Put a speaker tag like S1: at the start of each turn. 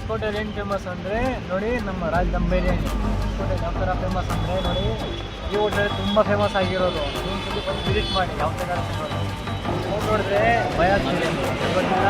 S1: ಹೊಸಕೋಟೆಯಲ್ಲಿ ಏನು ಫೇಮಸ್ ಅಂದರೆ ನೋಡಿ ನಮ್ಮ ಬಿರಿಯಾನಿ. ಹೊಸಕೋಟೆ ಯಾವ ಥರ ಫೇಮಸ್ ಅಂದರೆ ನೋಡಿ, ಈ ಹೋಟೆಲ್ ತುಂಬ ಫೇಮಸ್ ಆಗಿರೋದು. ಒಂದ್ಸತಿ ಬಂದು ವಿಸಿಟ್ ಮಾಡಿ ಯಾವ ಥರ ಸಿಗೋದು. ನೋಡಿದ್ರೆ ಭಯ ಆಗ್ತಿದೆ, ಗೊತ್ತಿಲ್ಲ